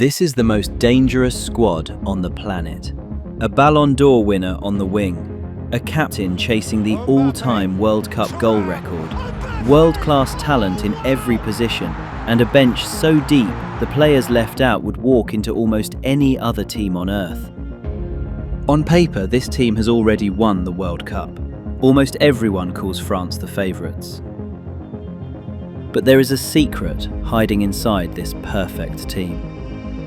This is the most dangerous squad on the planet. A Ballon d'Or winner on the wing, a captain chasing the all-time World Cup goal record, world-class talent in every position, and a bench so deep the players left out would walk into almost any other team on earth. On paper, this team has already won the World Cup. Almost everyone calls France the favourites. But there is a secret hiding inside this perfect team.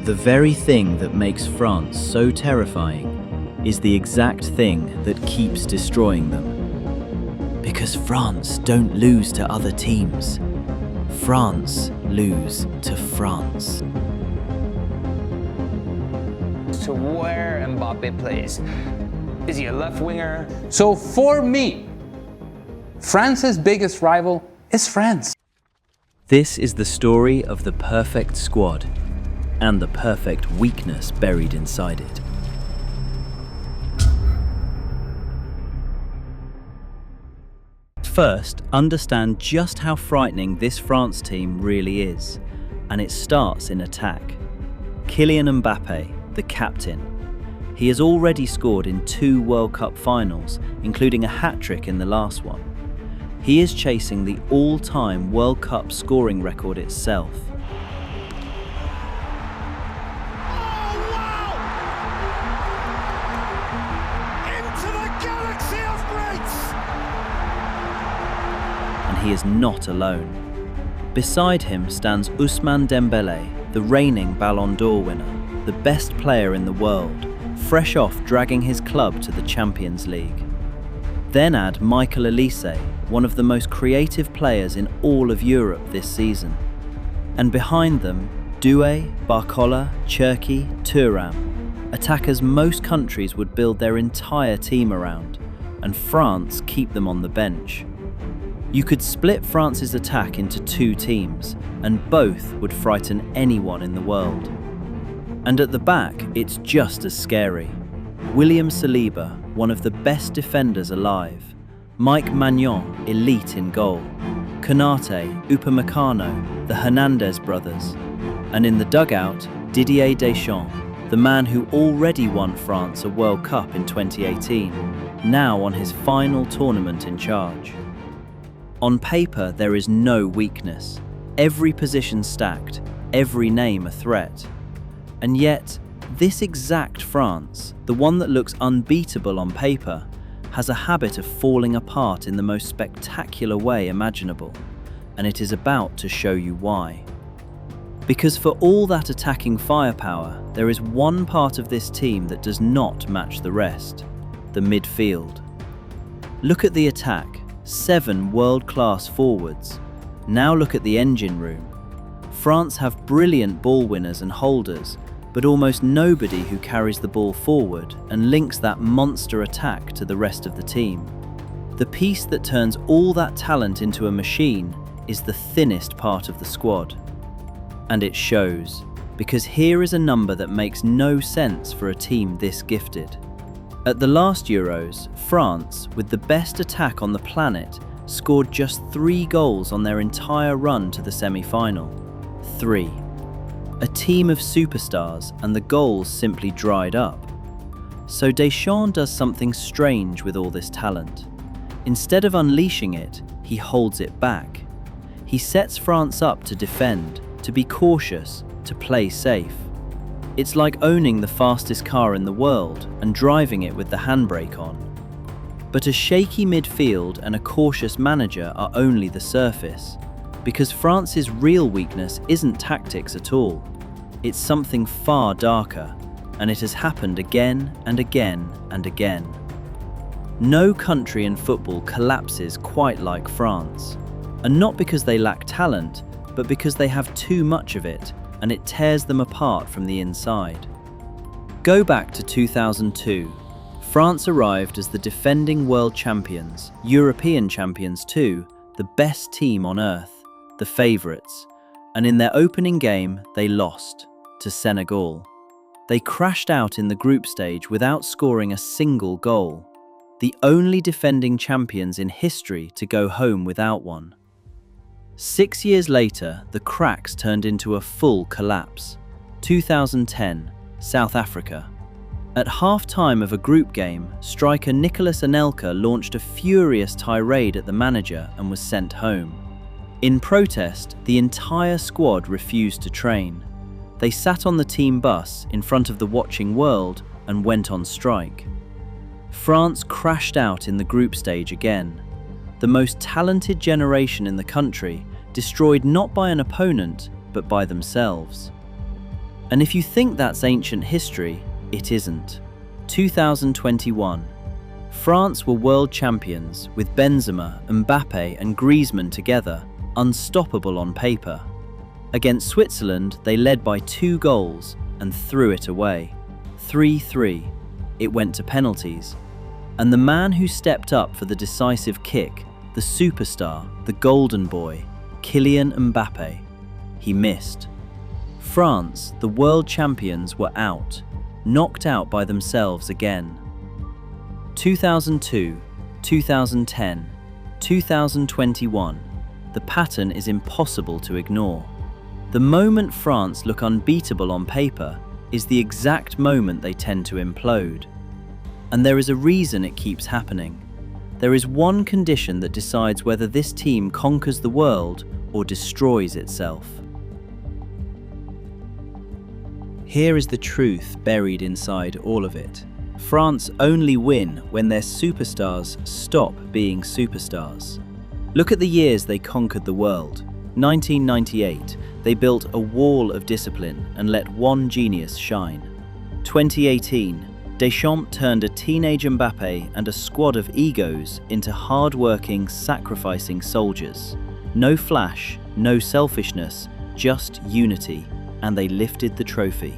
The very thing that makes France so terrifying is the exact thing that keeps destroying them. Because France don't lose to other teams. France lose to France. To where Mbappe plays. Is he a left winger? So for me, France's biggest rival is France. This is the story of the perfect squad and the perfect weakness buried inside it. First, understand just how frightening this France team really is, and it starts in attack. Kylian Mbappe, the captain. He has already scored in 2 World Cup finals, including a hat-trick in the last one. He is chasing the all-time World Cup scoring record itself. And he is not alone. Beside him stands Ousmane Dembele, the reigning Ballon d'Or winner, the best player in the world, fresh off dragging his club to the Champions League. Then add Michael Olise, one of the most creative players in all of Europe this season. And behind them, Doue, Barcola, Cherki, Thuram, attackers most countries would build their entire team around, and France keep them on the bench. You could split France's attack into 2 teams, and both would frighten anyone in the world. And at the back, it's just as scary. William Saliba, one of the best defenders alive. Mike Maignan, elite in goal. Konate, Upamecano, the Hernandez brothers. And in the dugout, Didier Deschamps, the man who already won France a World Cup in 2018, now on his final tournament in charge. On paper, there is no weakness. Every position stacked, every name a threat. And yet, this exact France, the one that looks unbeatable on paper, has a habit of falling apart in the most spectacular way imaginable, and it is about to show you why. Because for all that attacking firepower, there is one part of this team that does not match the rest: the midfield. Look at the attack, 7 world-class forwards. Now look at the engine room. France have brilliant ball winners and holders, but almost nobody who carries the ball forward and links that monster attack to the rest of the team. The piece that turns all that talent into a machine is the thinnest part of the squad. And it shows, because here is a number that makes no sense for a team this gifted. At the last Euros, France, with the best attack on the planet, scored just 3 goals on their entire run to the semi-final. 3. A team of superstars, and the goals simply dried up. So Deschamps does something strange with all this talent. Instead of unleashing it, he holds it back. He sets France up to defend, to be cautious, to play safe. It's like owning the fastest car in the world and driving it with the handbrake on. But a shaky midfield and a cautious manager are only the surface. Because France's real weakness isn't tactics at all. It's something far darker, and it has happened again and again and again. No country in football collapses quite like France, and not because they lack talent, but because they have too much of it, and it tears them apart from the inside. Go back to 2002. France arrived as the defending world champions, European champions too, the best team on earth. The favourites, and in their opening game they lost to Senegal. They crashed out in the group stage without scoring a single goal, the only defending champions in history to go home without one. 6 years later, the cracks turned into a full collapse. 2010, South Africa. At half-time of a group game, striker Nicolas Anelka launched a furious tirade at the manager and was sent home. In protest, the entire squad refused to train. They sat on the team bus in front of the watching world and went on strike. France crashed out in the group stage again. The most talented generation in the country, destroyed not by an opponent, but by themselves. And if you think that's ancient history, it isn't. 2021. France were world champions with Benzema, Mbappe and Griezmann together, unstoppable on paper. Against Switzerland, they led by 2 goals and threw it away. 3-3. It went to penalties. And the man who stepped up for the decisive kick, the superstar, the golden boy, Kylian Mbappe, he missed. France, the world champions, were out, knocked out by themselves again. 2002, 2010, 2021. The pattern is impossible to ignore. The moment France look unbeatable on paper is the exact moment they tend to implode. And there is a reason it keeps happening. There is one condition that decides whether this team conquers the world or destroys itself. Here is the truth buried inside all of it. France only win when their superstars stop being superstars. Look at the years they conquered the world. 1998, they built a wall of discipline and let one genius shine. 2018, Deschamps turned a teenage Mbappe and a squad of egos into hard-working, sacrificing soldiers. No flash, no selfishness, just unity, and they lifted the trophy.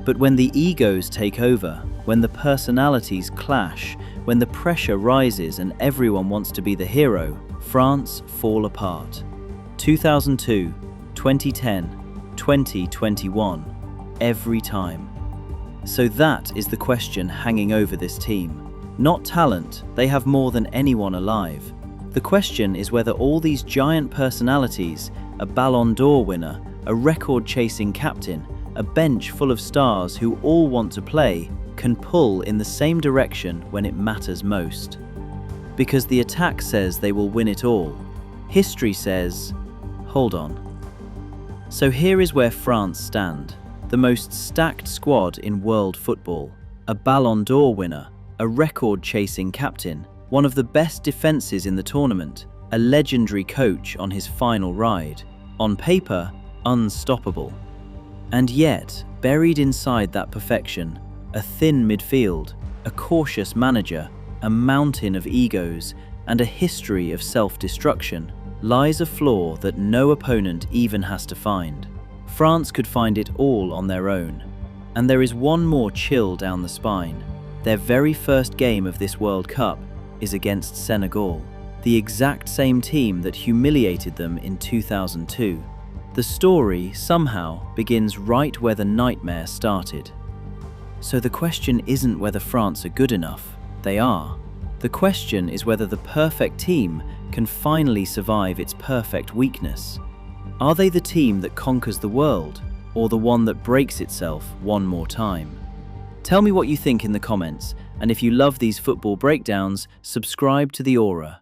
But when the egos take over, when the personalities clash, when the pressure rises and everyone wants to be the hero, France fall apart. 2002, 2010, 2021, every time. So that is the question hanging over this team. Not talent, they have more than anyone alive. The question is whether all these giant personalities, a Ballon d'Or winner, a record-chasing captain, a bench full of stars who all want to play, can pull in the same direction when it matters most. Because the attack says they will win it all. History says, hold on. So here is where France stand. The most stacked squad in world football, a Ballon d'Or winner, a record-chasing captain, one of the best defenses in the tournament, a legendary coach on his final ride. On paper, unstoppable. And yet, buried inside that perfection, a thin midfield, a cautious manager, a mountain of egos, and a history of self-destruction, lies a flaw that no opponent even has to find. France could find it all on their own. And there is one more chill down the spine. Their very first game of this World Cup is against Senegal, the exact same team that humiliated them in 2002. The story, somehow, begins right where the nightmare started. So the question isn't whether France are good enough. They are. The question is whether the perfect team can finally survive its perfect weakness. Are they the team that conquers the world, or the one that breaks itself one more time? Tell me what you think in the comments, and if you love these football breakdowns, subscribe to The Aura.